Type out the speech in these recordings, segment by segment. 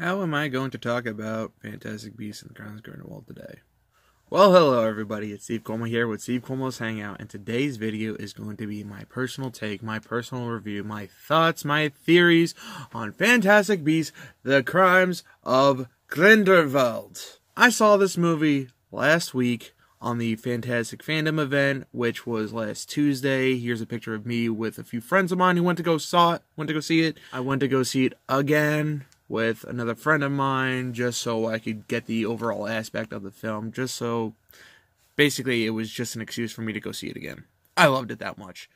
How am I going to talk about Fantastic Beasts and the Crimes of Grindelwald today? Well, hello everybody, it's Steve Cuomo here with Steve Cuomo's Hangout, and today's video is going to be my personal take, my personal review, my thoughts, my theories on Fantastic Beasts, the Crimes of Grindelwald. I saw this movie last week on the Fantastic Fandom event, which was last Tuesday. Here's a picture of me with a few friends of mine who went to go see it. I went to go see it again with another friend of mine, just so I could get the overall aspect of the film, just so, basically, it was just an excuse for me to go see it again. I loved it that much.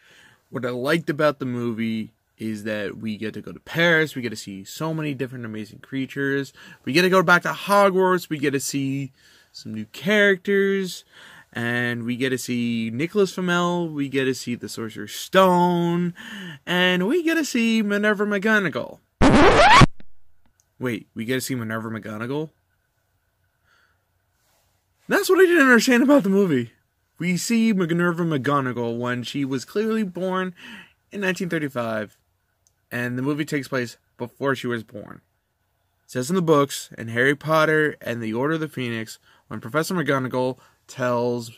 What I liked about the movie is that we get to go to Paris, we get to see so many different amazing creatures, we get to go back to Hogwarts, we get to see some new characters, and we get to see Nicholas Flamel, we get to see the Sorcerer's Stone, and we get to see Minerva McGonagall. Wait, we get to see Minerva McGonagall? That's what I didn't understand about the movie. We see Minerva McGonagall when she was clearly born in 1935, and the movie takes place before she was born. It says in the books, in Harry Potter and the Order of the Phoenix, when Professor McGonagall tells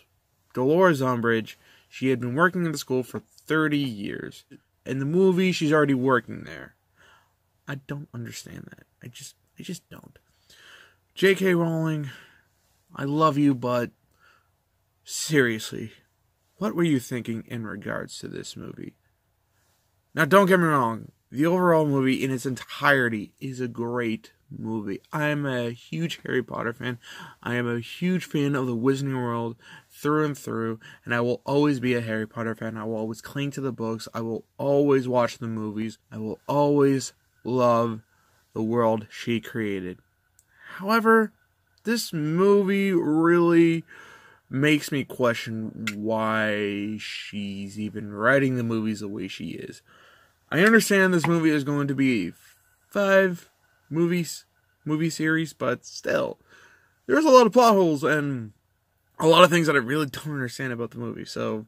Dolores Umbridge she had been working in the school for 30 years. In the movie, she's already working there. I don't understand that. I just don't. J.K. Rowling, I love you, but seriously, what were you thinking in regards to this movie? Now, don't get me wrong. The overall movie in its entirety is a great movie. I am a huge Harry Potter fan. I am a huge fan of the Wizarding World through and through, and I will always be a Harry Potter fan. I will always cling to the books. I will always watch the movies. I will always love the world she created. However, this movie really makes me question why she's even writing the movies the way she is. I understand this movie is going to be 5 movie series, but still, there's a lot of plot holes and a lot of things that I really don't understand about the movie. So,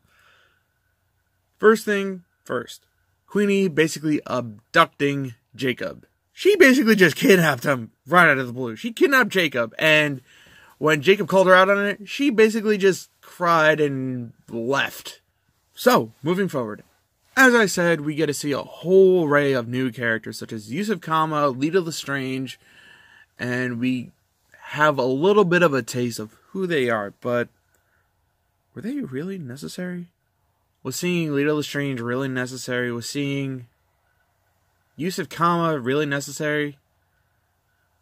first thing first, Queenie basically abducting Jacob. She basically just kidnapped him right out of the blue. She kidnapped Jacob, and when Jacob called her out on it, she basically just cried and left. So, moving forward. As I said, we get to see a whole array of new characters, such as Yusuf Kama, Lita Lestrange, and we have a little bit of a taste of who they are, but were they really necessary? Was seeing Lita Lestrange really necessary? Was seeing Yusuf Kama really necessary?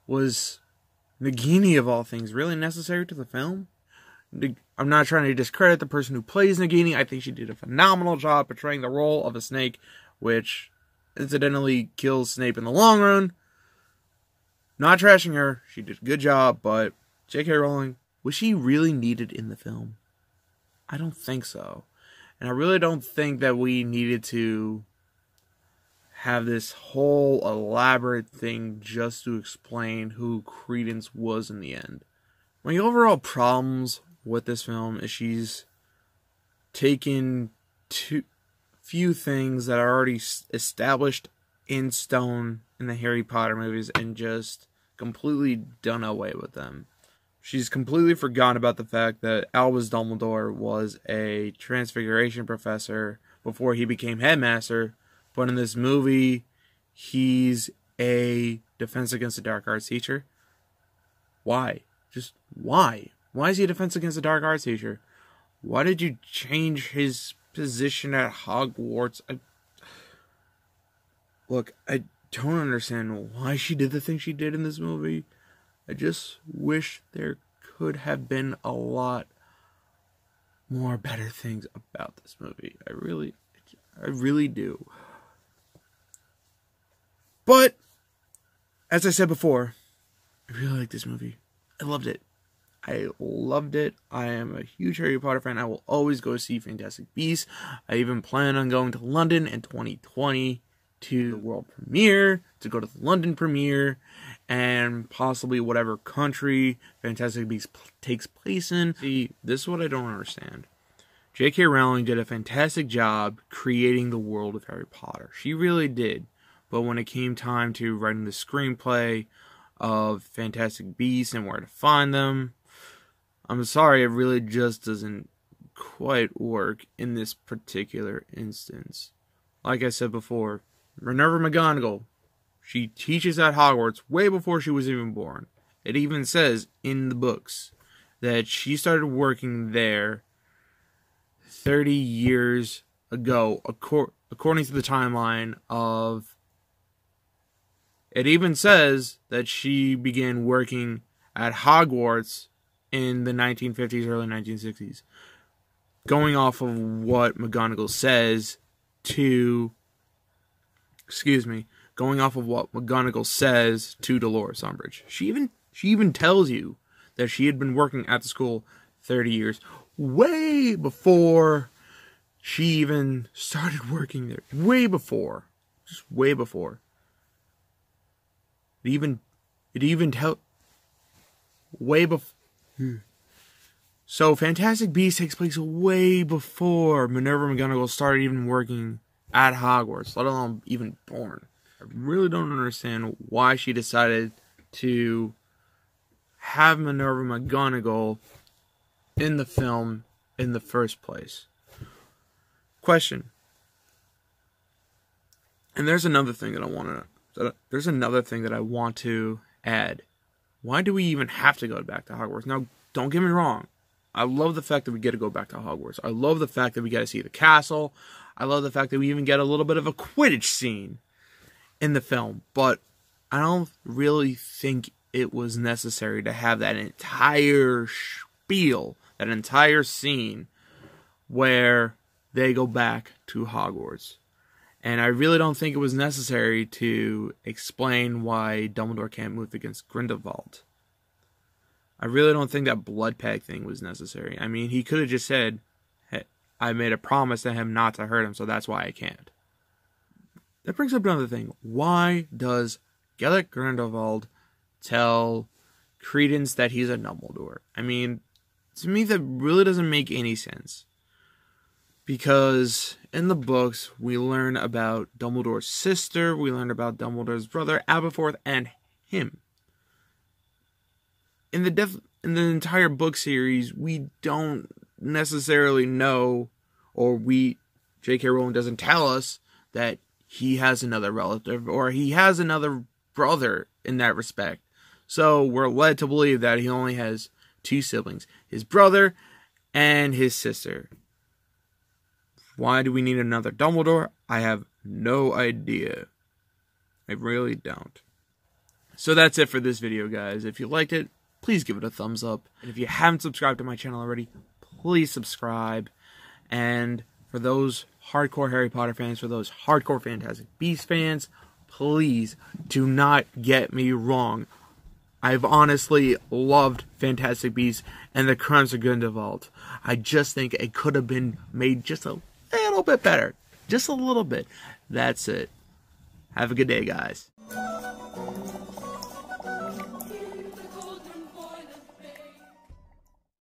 Was Nagini, of all things, really necessary to the film? I'm not trying to discredit the person who plays Nagini. I think she did a phenomenal job portraying the role of a snake, which incidentally kills Snape in the long run. Not trashing her. She did a good job, but J.K. Rowling, was she really needed in the film? I don't think so. And I really don't think that we needed to have this whole elaborate thing just to explain who Credence was in the end. My overall problems with this film is she's taken few things that are already established in stone in the Harry Potter movies and just completely done away with them. She's completely forgotten about the fact that Albus Dumbledore was a Transfiguration professor before he became headmaster, but in this movie, he's a Defense Against the Dark Arts teacher. Why? Just why? Why is he a Defense Against the Dark Arts teacher? Why did you change his position at Hogwarts? Look, I don't understand why she did the thing she did in this movie. I just wish there could have been a lot more better things about this movie. I really do. But, as I said before, I really like this movie. I loved it. I am a huge Harry Potter fan. I will always go see Fantastic Beasts. I even plan on going to London in 2020 to the world premiere, to go to the London premiere, and possibly whatever country Fantastic Beasts takes place in. See, this is what I don't understand. J.K. Rowling did a fantastic job creating the world of Harry Potter. She really did. But when it came time to writing the screenplay, of Fantastic Beasts and where to find them. I'm sorry, it really just doesn't quite work in this particular instance. Like I said before, Minerva McGonagall, she teaches at Hogwarts way before she was even born. It even says in the books that she started working there 30 years ago, according to the timeline of... It even says that she began working at Hogwarts in the 1950s, early 1960s. Going off of what McGonagall says to... Going off of what McGonagall says to Dolores Umbridge. She even tells you that she had been working at the school 30 years. Way before she even started working there. Way before. Just way before. It even tell... Way before... So, Fantastic Beasts takes place way before Minerva McGonagall started even working at Hogwarts, let alone even born. I really don't understand why she decided to have Minerva McGonagall in the film in the first place. Question. And there's another thing that I want to add. Why do we even have to go back to Hogwarts? Now, don't get me wrong. I love the fact that we get to go back to Hogwarts. I love the fact that we get to see the castle. I love the fact that we even get a little bit of a Quidditch scene in the film. But I don't really think it was necessary to have that entire spiel, that entire scene where they go back to Hogwarts. And I really don't think it was necessary to explain why Dumbledore can't move against Grindelwald. I really don't think that blood pact thing was necessary. I mean, he could have just said, hey, I made a promise to him not to hurt him, so that's why I can't. That brings up another thing. Why does Gellert Grindelwald tell Credence that he's a Dumbledore? I mean, to me, that really doesn't make any sense. Because in the books, we learn about Dumbledore's sister, we learn about Dumbledore's brother, Aberforth, and him. In the entire book series, we don't necessarily know, or J.K. Rowling doesn't tell us that he has another relative, or he has another brother in that respect. So we're led to believe that he only has two siblings, his brother and his sister. Why do we need another Dumbledore? I have no idea. I really don't. So that's it for this video, guys. If you liked it, please give it a thumbs up. And if you haven't subscribed to my channel already, please subscribe. And for those hardcore Harry Potter fans, for those hardcore Fantastic Beasts fans, please do not get me wrong. I've honestly loved Fantastic Beasts and the Crimes of Grindelwald. I just think it could have been made just a little bit better. Just a little bit. That's it. Have a good day, guys.